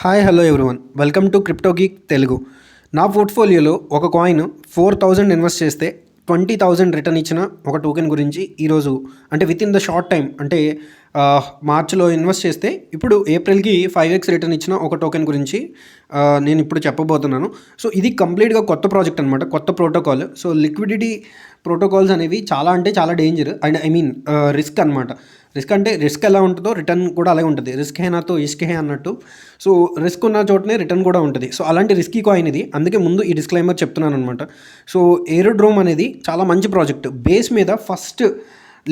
Hi hello everyone, welcome to crypto geek Telugu. నా పోర్ట్ఫోలియోలో ఒక coin 4000 invest చేస్తే 20,000 రిటర్న్ ఇచ్చిన ఒక టోకెన్ గురించి ఈరోజు అంటే with in the short time అంటే మార్చిలో ఇన్వెస్ట్ చేస్తే ఇప్పుడు ఏప్రిల్కి 5x రిటర్న్ ఇచ్చిన ఒక టోకెన్ గురించి నేను ఇప్పుడు చెప్పబోతున్నాను. సో ఇది కంప్లీట్గా కొత్త ప్రాజెక్ట్ అనమాట, కొత్త ప్రోటోకాల్. సో లిక్విడిటీ ప్రోటోకాల్స్ అనేవి చాలా అంటే చాలా డేంజర్ అండ్ రిస్క్ అనమాట. రిస్క్ ఎలా ఉంటుందో రిటర్న్ కూడా అలాగే ఉంటుంది. రిస్క్ హే నాతో ఇష్క్ హే అన్నట్టు. సో రిస్క్ ఉన్న చోటనే రిటర్న్ కూడా ఉంటుంది. సో అలాంటి రిస్కీ కాయిన్ ఇది, అందుకే ముందు ఈ డిస్క్లైమర్ చెప్తున్నాను అనమాట. సో ఏరోడ్రోమ్ అనేది చాలా మంచి ప్రాజెక్ట్, బేస్ మీద first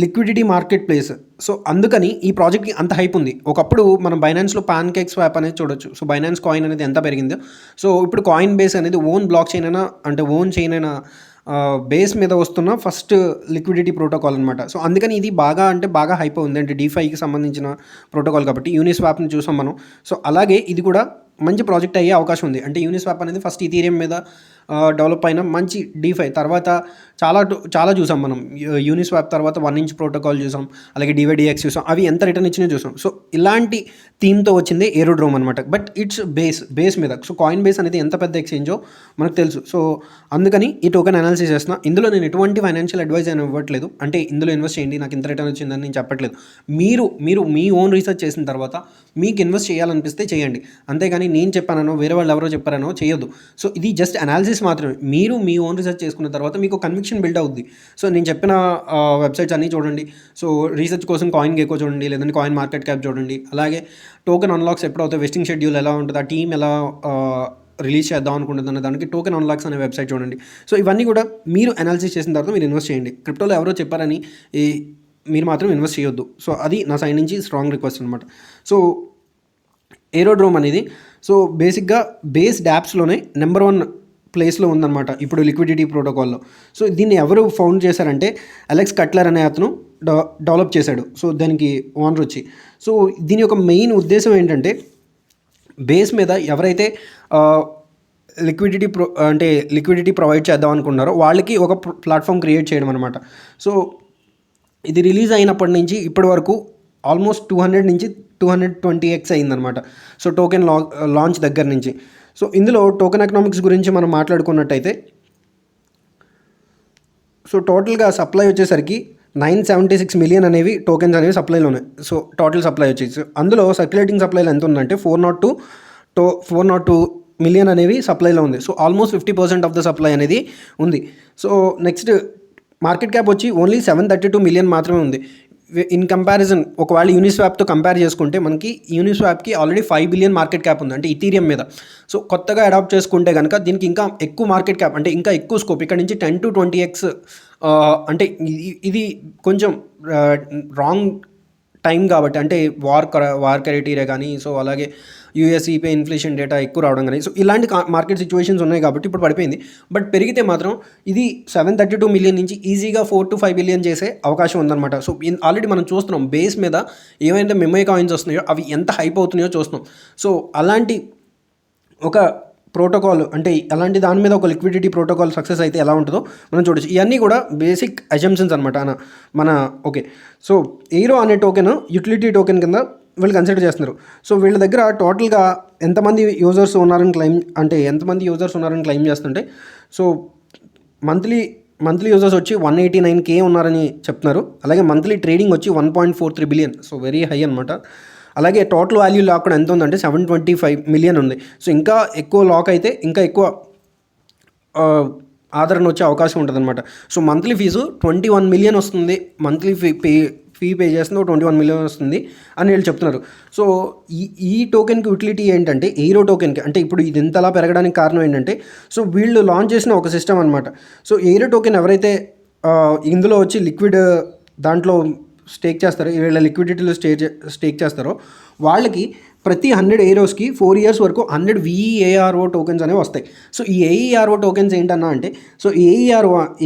liquidity market place. So అందుకని ఈ ప్రాజెక్ట్కి అంత హైప్ ఉంది. ఒకప్పుడు మనం బైనాన్స్లో పాన్ కేక్ స్వాప్ అనేది చూడొచ్చు. సో బైనాన్స్ కాయిన్ అనేది ఎంత పెరిగిందో, సో ఇప్పుడు కాయిన్ బేస్ అనేది ఓన్ బ్లాక్ చైన్ అయినా అంటే ఓన్ చైన్ అయినా బేస్ మీద వస్తున్న ఫస్ట్ లిక్విడిటీ ప్రోటోకాల్ అనమాట. సో అందుకని ఇది బాగా హైప్ ఉంది, అంటే డీఫైకి సంబంధించిన ప్రోటోకాల్ కాబట్టి. యూనిస్వాప్ని చూసాం మనం. సో అలాగే ఇది కూడా మంచి ప్రాజెక్ట్ అయ్యే అవకాశం ఉంది. అంటే యూనిస్వాప్ అనేది ఫస్ట్ ఈథీరియం మీద డెవలప్ అయిన మంచి డీఫై. తర్వాత చాలా చూసాం మనం. యూనిస్వాప్ తర్వాత 1inch ప్రోటోకాల్ చూసాం, అలాగే డివైడిఎక్స్ చూసాం. అవి ఎంత రిటర్న్ ఇచ్చినా చూసాం. సో ఇలాంటి థీమ్తో వచ్చింది ఏరోడ్రోమ్ అనమాట. బట్ ఇట్స్ బేస్ మీద. సో కాయిన్ బేస్ అనేది ఎంత పెద్ద ఎక్స్చేంజో మనకు తెలుసు. సో అందుకని ఈ టోకెన్ అనాలిసిస్ చేస్తున్నా. ఇందులో నేను ఎటువంటి ఫైనాన్షియల్ అడ్వైజ్ అని ఇవ్వట్లేదు. అంటే ఇందులో ఇన్వెస్ట్ చేయండి, నాకు ఇంత రిటర్న్ వచ్చిందని నేను చెప్పట్లేదు. మీరు మీ ఓన్ రీసెర్చ్ చేసిన తర్వాత మీకు ఇన్వెస్ట్ చేయాలనిపిస్తే చేయండి. అంతేగాని నేను చెప్పానో వేరే వాళ్ళు ఎవరో చెప్పారనో చేయొద్దు. సో ఇది జస్ట్ అనాలిసిస్ మాత్రమే. మీరు మీ ఓన్ రీసెర్చ్ చేసుకున్న తర్వాత మీకు కన్విక్షన్ బిల్డ్ అవుద్ది. సో నేను చెప్పిన వెబ్సైట్స్ అన్నీ చూడండి. సో రీసెర్చ్ కోసం కాయిన్ గేకో చూడండి, లేదంటే కాయిన్ మార్కెట్ క్యాప్ చూడండి. అలాగే టోకెన్ అన్లాక్స్ ఎప్పుడు అవుతాయి, వెస్టింగ్ షెడ్యూల్ ఎలా ఉంటుంది, ఆ టీమ్ ఎలా రిలీజ్ చేద్దాం అనుకుంటుంది దానికి టోకెన్ అన్లాక్స్ అనే వెబ్సైట్ చూడండి. సో ఇవన్నీ కూడా మీరు అనాలిసిస్ చేసిన తర్వాత మీరు ఇన్వెస్ట్ చేయండి. క్రిప్టోలో ఎవరో చెప్పారని మీరు మాత్రం ఇన్వెస్ట్ చేయొద్దు. సో అది నా సైడ్ నుంచి స్ట్రాంగ్ రిక్వెస్ట్ అనమాట. సో ఏరోడ్రోమ్ అనేది సో బేసిక్గా బేస్ డాప్స్లోనే నెంబర్ 1 ప్లేస్లో ఉందన్నమాట ఇప్పుడు లిక్విడిటీ ప్రోటోకాల్లో. సో దీన్ని ఎవరు ఫౌండ్ చేశారంటే అలెక్స్ కట్లర్ అనే అతను డెవలప్ చేశాడు. సో దానికి ఓనర్ వచ్చి. సో దీని యొక్క మెయిన్ ఉద్దేశం ఏంటంటే బేస్ మీద ఎవరైతే లిక్విడిటీ ప్రొవైడ్ చేద్దాం అనుకున్నారో వాళ్ళకి ఒక ప్లాట్ఫామ్ క్రియేట్ చేయడం అనమాట. సో ఇది రిలీజ్ అయినప్పటి నుంచి ఇప్పటి వరకు ఆల్మోస్ట్ 200 నుంచి 220x అయిందనమాట. సో టోకెన్ లాంచ్ దగ్గర నుంచి. సో ఇందులో టోకెన్ ఎకనామిక్స్ గురించి మనం మాట్లాడుకున్నట్టయితే సో టోటల్గా సప్లై వచ్చేసరికి 976 మిలియన్ అనేవి టోకెన్స్ అనేవి సప్లైలోనే. సో టోటల్ సప్లై వచ్చేసి అందులో సర్క్యులేటింగ్ సప్లైలో ఎంత ఉందంటే 402 మిలియన్ అనేవి సప్లైలో ఉంది. So almost 50% of the supply అనేది ఉంది. సో నెక్స్ట్ మార్కెట్ క్యాప్ వచ్చి ఓన్లీ 732 మిలియన్ మాత్రమే ఉంది. ఇన్ కంపారిజన్ ఒకవేళ యూనిస్వాప్తో కంపేర్ చేసుకుంటే మనకి యూనిస్వాప్కి ఆల్రెడీ 5 బిలియన్ మార్కెట్ క్యాప్ ఉంది, అంటే ఇథీరియం మీద. సో కొత్తగా అడాప్ట్ చేసుకుంటే కనుక దీనికి ఇంకా ఎక్కువ మార్కెట్ క్యాప్, అంటే ఇంకా ఎక్కువ స్కోప్. ఇక్కడ నుంచి 10 to 20x. అంటే ఇది కొంచెం రాంగ్ టైం కాబట్టి, అంటే వార్ క్రైటీరియా కానీ, సో అలాగే యూఎస్ఈపీ ఇన్ఫ్లేషన్ డేటా ఎక్కువ రావడం కానీ, సో ఇలాంటి మార్కెట్ సిచ్యువేషన్స్ ఉన్నాయి కాబట్టి ఇప్పుడు పడిపోయింది. బట్ పెరిగితే మాత్రం ఇది 732 మిలియన్ నుంచి ఈజీగా 4 to 5 బిలియన్ చేసే అవకాశం ఉందన్నమాట. సో ఆల్రెడీ మనం చూస్తున్నాం బేస్ మీద ఏవైతే మెమరీ కాయిన్స్ వస్తున్నాయో అవి ఎంత హైప్ అవుతున్నాయో చూస్తున్నాం. సో అలాంటి ఒక ప్రోటోకాల్, అంటే అలాంటి దాని మీద ఒక లిక్విడిటీ ప్రోటోకాల్ సక్సెస్ అయితే ఎలా ఉంటుందో మనం చూడొచ్చు. ఇవన్నీ కూడా బేసిక్ అజంప్షన్స్ అనమాట ఓకే. సో ఏరో అనే టోకెన్ యూటిలిటీ టోకెన్ కింద వీళ్ళు కన్సిడర్ చేస్తున్నారు. సో వీళ్ళ దగ్గర టోటల్గా ఎంతమంది యూజర్స్ ఉన్నారని క్లెయిమ్ చేస్తుంటే, సో మంత్లీ యూజర్స్ వచ్చి 189K ఉన్నారని చెప్తున్నారు. అలాగే మంత్లీ ట్రేడింగ్ వచ్చి 1.43 బిలియన్. సో వెరీ హై అనమాట. అలాగే టోటల్ వాల్యూ లాక్ కూడా ఎంత ఉందంటే 725 మిలియన్ ఉంది. సో ఇంకా ఎక్కువ లాక్ అయితే ఇంకా ఎక్కువ ఆదరణ వచ్చే అవకాశం ఉంటుంది అనమాట. సో మంత్లీ ఫీజు 21 మిలియన్ వస్తుంది. మంత్లీ ఫీ పే చేస్తుంది 21 మిలియన్ వస్తుంది అని వీళ్ళు చెప్తున్నారు. సో ఈ టోకెన్కి యూటిలిటీ ఏంటంటే ఏరో టోకెన్కి, అంటే ఇప్పుడు ఇది ఇంతలా పెరగడానికి కారణం ఏంటంటే సో వీళ్ళు లాంచ్ చేసిన ఒక సిస్టమ్ అనమాట. సో ఏరో టోకెన్ ఎవరైతే ఇందులో వచ్చి లిక్విడ్ దాంట్లో స్టేక్ చేస్తారో, వీళ్ళ లిక్విడిటీలో స్టేక్ చేస్తారో వాళ్ళకి ప్రతి 100 ఏరోస్కి 4 years వరకు 100 VEARO టోకెన్స్ అనేవి వస్తాయి. సో ఈ AERO టోకెన్స్ ఏంటన్నా అంటే సో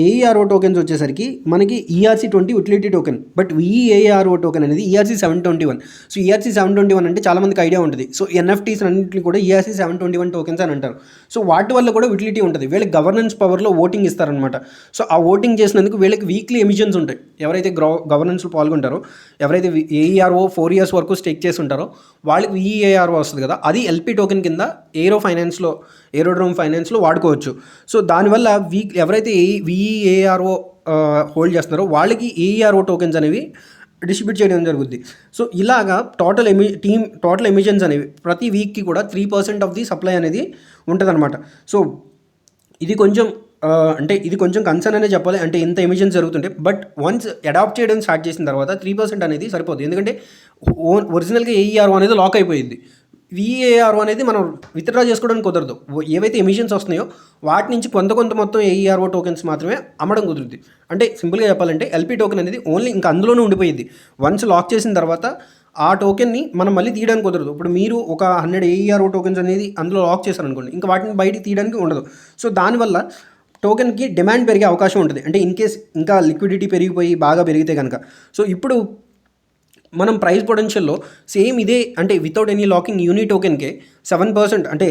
AERO టోకెన్స్ వచ్చేసరికి మనకి ERC20 utility token, but VEARO token అనేది ERC721. సో ERC721 అంటే చాలామందికి ఐడియా ఉంటుంది. సో NFTs అన్నింటిని కూడా ERC721 టోకెన్స్ అని అంటారు. సో వాటి వల్ల కూడా యూటిలిటీ ఉంటుంది. వీళ్ళకి గవర్నెన్స్ పవర్లో ఓటింగ్ ఇస్తారనమాట. సో ఆ ఓటింగ్ చేసినందుకు వీళ్ళకి వీక్లీ ఎమిషన్స్ ఉంటాయి. ఎవరైతే గవర్నెన్స్లో పాల్గొంటారో, ఎవరైతే AERO 4 years వరకు స్టేక్ చేసి ఉంటారో వాళ్ళకి విఈఏఆర్ వస్తుంది కదా, అది ఎల్పి టోకెన్ కింద ఏరోడ్రోమ్ ఫైనాన్స్లో వాడుకోవచ్చు. సో దానివల్ల ఎవరైతే విఈఏఆర్ఓ హోల్డ్ చేస్తున్నారో వాళ్ళకి ఏఈఆర్ఓ టోకెన్స్ అనేవి డిస్ట్రిబ్యూట్ చేయడం జరుగుద్ది. సో ఇలాగా టోటల్ ఎమిషన్స్ అనేవి ప్రతి వీక్కి కూడా 3% ఆఫ్ ది సప్లై అనేది ఉంటుందన్నమాట. సో ఇది కొంచెం ఇది కొంచెం కన్సర్న్ అనే చెప్పాలి. అంటే ఇంత ఎమిషన్స్ జరుగుతుంటే, బట్ వన్స్ అడాప్ట్ చేయడం స్టార్ట్ చేసిన తర్వాత 3% అనేది సరిపోతుంది. ఎందుకంటే ఒరిజినల్గా ఏఈఆర్ఓ అనేది లాక్ అయిపోయింది. విఏఆర్ఓ అనేది మనం విత్డ్రా చేసుకోవడానికి కుదరదు. ఏవైతే ఎమిషన్స్ వస్తున్నాయో వాటి నుంచి కొంత మొత్తం ఏఈఆర్ఓ టోకెన్స్ మాత్రమే అమ్మడం కుదురుద్ది. అంటే సింపుల్గా చెప్పాలంటే ఎల్పి టోకెన్ అనేది ఓన్లీ ఇంకా అందులోనే ఉండిపోయింది. వన్స్ లాక్ చేసిన తర్వాత ఆ టోకెన్ని మనం మళ్ళీ తీయడానికి కుదరదు. ఇప్పుడు మీరు ఒక 100 ఏఈఆర్ఓ టోకెన్స్ అనేది అందులో లాక్ చేశారనుకోండి, ఇంకా వాటిని బయటికి తీయడానికి ఉండదు. సో దానివల్ల టోకెన్కి డిమాండ్ పెరిగే అవకాశం ఉంటుంది. అంటే ఇన్ కేస్ ఇంకా లిక్విడిటీ పెరిగిపోయి బాగా పెరిగితే కనుక. సో ఇప్పుడు మనం ప్రైస్ పొటెన్షియల్లో సేమ్ ఇదే, అంటే వితౌట్ ఎనీ లాకింగ్ యూని టోకెన్కే 7%, అంటే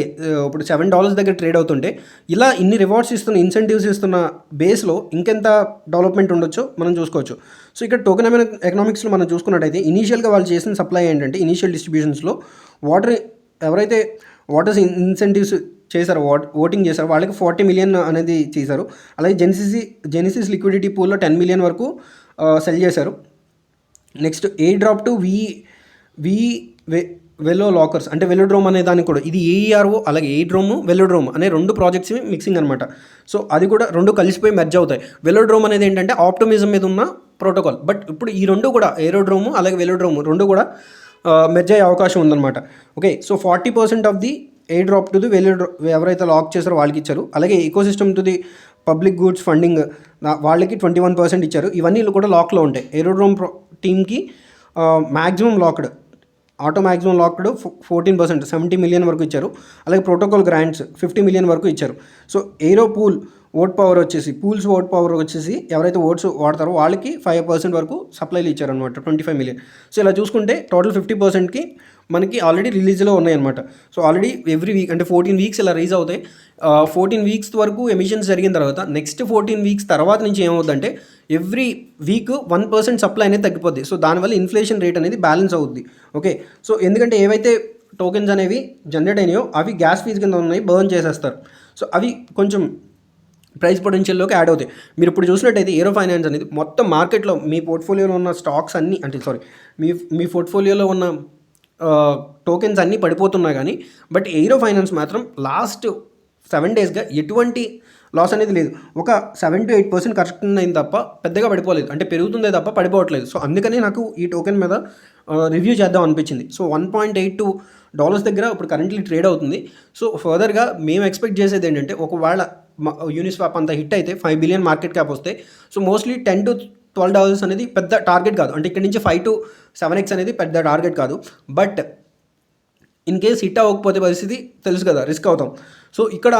ఇప్పుడు $7 దగ్గర ట్రేడ్ అవుతుంటే ఇలా ఇన్ని రివార్డ్స్ ఇస్తున్న, ఇన్సెంటివ్స్ ఇస్తున్న బేస్లో ఇంకెంత డెవలప్మెంట్ ఉండొచ్చో మనం చూసుకోవచ్చు. సో ఇక్కడ టోకెన్ ఎకనామిక్స్లో మనం చూసుకున్నట్టయితే ఇనీషియల్గా వాళ్ళు చేసిన సప్లై ఏంటంటే ఇనీషియల్ డిస్ట్రిబ్యూషన్స్లో ఎవరైతే వాటర్స్ ఇన్సెంటివ్స్ చేశారు, ఓటింగ్ చేశారు, వాళ్ళకి 40 మిలియన్ అనేది చేశారు. అలాగే జెనిసిస్ లిక్విడిటీ పూల్లో 10 మిలియన్ వరకు సెల్ చేశారు. Next air drop to Velo lockers, అంటే వెలోడ్రోమ్ అనే దానికి కూడా ఇది ఏఈఆర్ఓ, అలాగే ఎయిర్డ్రోమ్, వెలోడ్రోమ్ అనే 2 ప్రాజెక్ట్స్ మిక్సింగ్ అనమాట. సో అది కూడా 2 కలిసిపోయి మెర్జ్ అవుతాయి. వెలోడ్రోమ్ అనేది ఏంటంటే ఆప్టిమిజం మీద ఉన్న ప్రోటోకాల్. బట్ ఇప్పుడు ఈ 2 కూడా ఏరోడ్రోమ్ అలాగే వెలోడ్రోమ్ 2 కూడా మెర్జ్ అయ్యే అవకాశం ఉందన్నమాట. Okay, so 40% of the air drop to the ఎవరైతే లాక్ చేశారో వాళ్ళకి ఇచ్చారు. అలాగే ecosystem to the public goods funding వాళ్ళకి 21% ఇచ్చారు. ఇవన్నీ కూడా లాక్లో ఉంటాయి. ఏరోడ్రోమ్ టీమ్కి మ్యాక్సిమం లాక్డ్ 14%, 70 మిలియన్ వరకు ఇచ్చారు. అలాగే ప్రోటోకాల్ గ్రాంట్స్ 50 మిలియన్ వరకు ఇచ్చారు. సో ఏరో పూల్ ఓట్ పవర్ వచ్చేసి ఎవరైతే ఓట్స్ వాడతారో వాళ్ళకి 5% వరకు సప్లైలు ఇచ్చారనమాట, 25 మిలియన్. సో ఇలా చూసుకుంటే టోటల్ 50%కి మనకి ఆల్రెడీ రిలీజ్లో ఉన్నాయన్నమాట. సో ఆల్రెడీ ఎవ్రీ వీక్ అంటే 14 వీక్స్ ఇలా రిలీజ్ అవుతాయి. 14 వీక్స్ వరకు ఎమిషన్స్ జరిగిన తర్వాత నెక్స్ట్ 14 వీక్స్ తర్వాత నుంచి ఏమవుతుందంటే ఎవ్రీ వీక్ 1% సప్లై అనేది తగ్గిపోద్ది. సో దానివల్ల ఇన్ఫ్లేషన్ రేట్ అనేది బ్యాలెన్స్ అవుద్ది. ఓకే, సో ఎందుకంటే ఏవైతే టోకెన్స్ అనేవి జనరేట్ అయినాయో అవి గ్యాస్ ఫీజ్ కింద ఉన్నాయి, బర్న్ చేసేస్తారు. సో అవి కొంచెం ప్రైస్ పొటెన్షియల్లోకి యాడ్ అవుతాయి. మీరు ఇప్పుడు చూసినట్టయితే ఏరో ఫైనాన్స్ అనేది మొత్తం మార్కెట్లో మీ పోర్ట్ఫోలియోలో ఉన్న స్టాక్స్ అన్నీ, మీ పోర్ట్ఫోలియోలో ఉన్న టోకెన్స్ అన్నీ పడిపోతున్నా కానీ, బట్ ఏరో ఫైనాన్స్ మాత్రం లాస్ట్ 7 డేస్గా ఎటువంటి లాస్ అనేది లేదు. ఒక 7 to 8% కరెక్షన్ అయింది తప్ప పెద్దగా పడిపోలేదు, అంటే పెరుగుతుందే తప్ప పడిపోవట్లేదు. సో అందుకని నాకు ఈ టోకెన్ మీద రివ్యూ చేద్దాం అనిపించింది. సో $1.82 దగ్గర ఇప్పుడు కరెంట్లీ ట్రేడ్ అవుతుంది. సో ఫర్దర్గా మేము ఎక్స్పెక్ట్ చేసేది ఏంటంటే ఒకవేళ యూనిస్వాప్ అంత హిట్ అయితే 5 బిలియన్ మార్కెట్ క్యాప్ వస్తే, సో మోస్ట్లీ $10 to $12 అనేది పెద్ద టార్గెట్ కాదు. అంటే ఇక్కడ నుంచి 5 to 7x అనేది పెద్ద టార్గెట్ కాదు. బట్ ఇన్ కేస్ హిట్ అవ్వకపోతే పరిస్థితి తెలుసు కదా, రిస్క్ అవుతాం. సో ఇక్కడ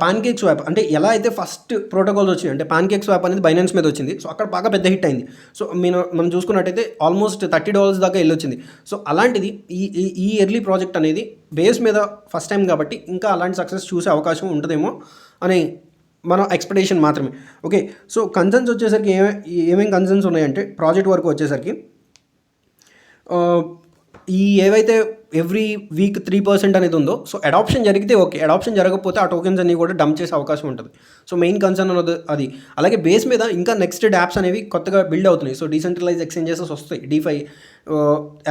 పాన్కేక్ స్వాప్, అంటే ఎలా అయితే ఫస్ట్ ప్రోటోకాల్స్ వచ్చినాయి, అంటే పాన్కేక్ స్వాప్ అనేది బైనాన్స్ మీద వచ్చింది. సో అక్కడ బాగా పెద్ద హిట్ అయింది. సో మనం చూసుకున్నట్టయితే ఆల్మోస్ట్ $30 దాకా వెళ్ళొచ్చింది. సో అలాంటిది ఈ ఎర్లీ ప్రాజెక్ట్ అనేది బేస్ మీద ఫస్ట్ టైం కాబట్టి ఇంకా అలాంటి సక్సెస్ చూసే అవకాశం ఉంటుందేమో అని మన ఎక్స్పెక్టేషన్ మాత్రమే. ఓకే, సో కన్సర్న్స్ వచ్చేసరికి ఏమేమి కన్సర్న్స్ ఉన్నాయంటే ప్రాజెక్ట్ వరకు వచ్చేసరికి ఏవైతే ఎవ్రీ వీక్ 3% అనేది ఉందో, సో అడాప్షన్ జరిగితే ఓకే, అడాప్షన్ జరగకపోతే ఆ టోకెన్స్ అన్ని కూడా డంప్ చేసే అవకాశం ఉంటుంది. సో మెయిన్ కన్సర్న్ అన్నది అది. అలాగే బేస్ మీద ఇంకా నెక్స్ట్ యాప్స్ అనేవి కొత్తగా బిల్డ్ అవుతున్నాయి. సో డీసెంట్రలైజ్ ఎక్స్చేంజెస్ వస్తాయి DeFi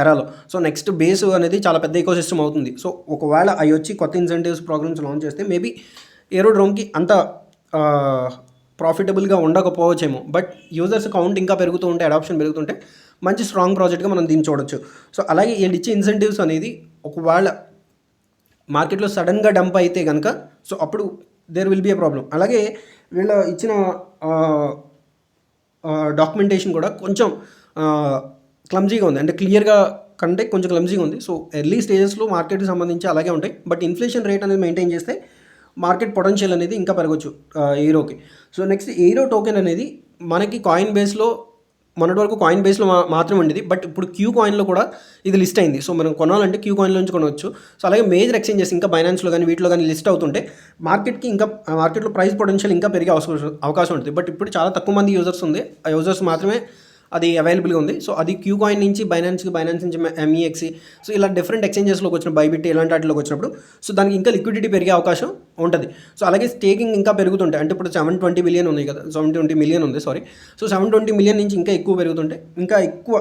ఎరాలో. సో నెక్స్ట్ బేస్ అనేది చాలా పెద్ద ఎకోసిస్టమ్ అవుతుంది. సో ఒకవేళ అవి వచ్చి కొత్త ఇన్సెంటివ్స్ ప్రోగ్రామ్స్ లాంచ్ చేస్తే మేబీ ఏరోడ్రోమ్కి అంత ప్రాఫిటబుల్గా ఉండకపోవచ్చేమో. బట్ యూజర్స్ కౌంట్ ఇంకా పెరుగుతూ ఉంటే, అడాప్షన్ పెరుగుతుంటే మంచి స్ట్రాంగ్ ప్రాజెక్ట్గా మనం దీన్ని చూడొచ్చు. సో అలాగే వీళ్ళు ఇచ్చే ఇన్సెంటివ్స్ అనేది ఒకవేళ మార్కెట్లో సడన్గా డంప్ అయితే కనుక, సో అప్పుడు there will be a problem. అలాగే వీళ్ళ ఇచ్చిన డాక్యుమెంటేషన్ కూడా కొంచెం క్లమ్జీగా ఉంది, అంటే క్లియర్గా కంటే కొంచెం క్లమ్జీగా ఉంది. సో ఎర్లీ స్టేజెస్లో మార్కెట్కి సంబంధించి అలాగే ఉంటాయి. బట్ ఇన్ఫ్లేషన్ రేట్ అనేది మెయింటైన్ చేస్తే మార్కెట్ పొటెన్షియల్ అనేది ఇంకా పెరగచ్చు ఏరోకి. సో నెక్స్ట్ ఏరో టోకెన్ అనేది మనకి కాయిన్ బేస్లో మొన్నటి వరకు కాయిన్ బేస్లో మాత్రమే ఉండేది. బట్ ఇప్పుడు క్యూ కాయిన్లో కూడా ఇది లిస్ట్ అయింది. సో మనం కొనాలంటే క్యూ కాయిన్లో నుంచి కొనవచ్చు. సో అలాగే మేజర్ ఎక్స్చేంజెస్ ఇంకా బైనాన్స్లో కానీ వీటిలో కానీ లిస్ట్ అవుతుంటే మార్కెట్లో ప్రైస్ పొటెన్షియల్ ఇంకా పెరిగే అవకాశం ఉంటుంది. బట్ ఇప్పుడు చాలా తక్కువ మంది యూజర్స్ ఉంది. ఆ యూజర్స్ మాత్రమే అది అవైలబుల్గా ఉంది. సో అది క్యూ కాయిన్ నుంచి బైనాన్స్ నుంచి MEXC, సో ఇలా డిఫరెంట్ ఎక్స్చేంజెస్లోకి వచ్చిన బైబిట్ ఇలాంటి వాటిలోకి వచ్చినప్పుడు సో దానికి ఇంకా లిక్విడిటీ పెరిగే అవకాశం ఉంటుంది. సో అలాగే స్టేకింగ్ ఇంకా పెరుగుతుంటాయి. అంటే ఇప్పుడు 720 బిలియన్ ఉంది కదా, 720 మిలియన్ ఉంది సారీ. సో 720 మిలియన్ నుంచి ఇంకా ఎక్కువ పెరుగుతుంటే ఇంకా ఎక్కువ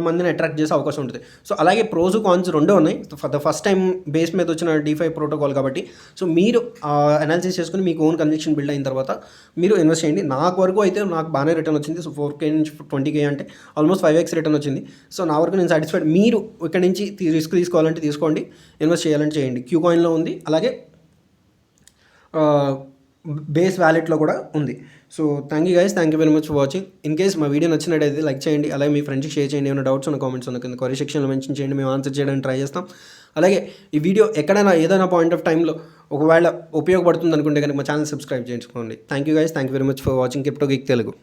మందిని అట్రాక్ట్ చేసే అవకాశం ఉంటుంది. సో అలాగే ప్రోస్ కాన్స్ రెండూ ఉన్నాయి. For the first time base మీద వచ్చిన DeFi ప్రోటోకాల్ కాబట్టి సో మీరు అనాలిసిస్ చేసుకుని మీకు ఓన్ కన్విక్షన్ బిల్డ్ అయిన తర్వాత మీరు ఇన్వెస్ట్ చేయండి. నాకు వరకు అయితే నాకు బాగానే రిటర్న్ వచ్చింది. సో 4K నుంచి 20K అంటే ఆల్మోస్ట్ 5x రిటర్న్ వచ్చింది. సో నా వరకు నేను సాటిస్ఫైడ్. మీరు ఇక్కడ నుంచి రిస్క్ తీసుకోవాలంటే తీసుకోండి, ఇన్వెస్ట్ చేయాలంటే చేయండి. క్యూ కాయిన్లో ఉంది, అలాగే బేస్ వ్యాలెట్లో కూడా ఉంది. So thank you guys, thank you very much for watching. In case మా వీడియో నచ్చినట్టయితే లైక్ చేయండి, అలాగే మీ ఫ్రెండ్స్కి షేర్ చేయండి. ఏమైనా డౌట్స్ ఉన్న కామెంట్స్ ఉన్న కింద కామెంట్ సెక్షన్లో మెన్షన్ చేయండి, మేము ఆన్సర్ చేయడానికి ట్రై చేస్తాం. అలాగే ఈ వీడియో ఎక్కడైనా ఏదైనా పాయింట్ ఆఫ్ టైంలో ఒకవేళ ఉపయోగపడుతుంది అనుకుంటే కనుక మా ఛానల్ సబ్స్క్రైబ్ చేసుకోండి. Thank you guys, thank you very much for watching crypto geek Telugu.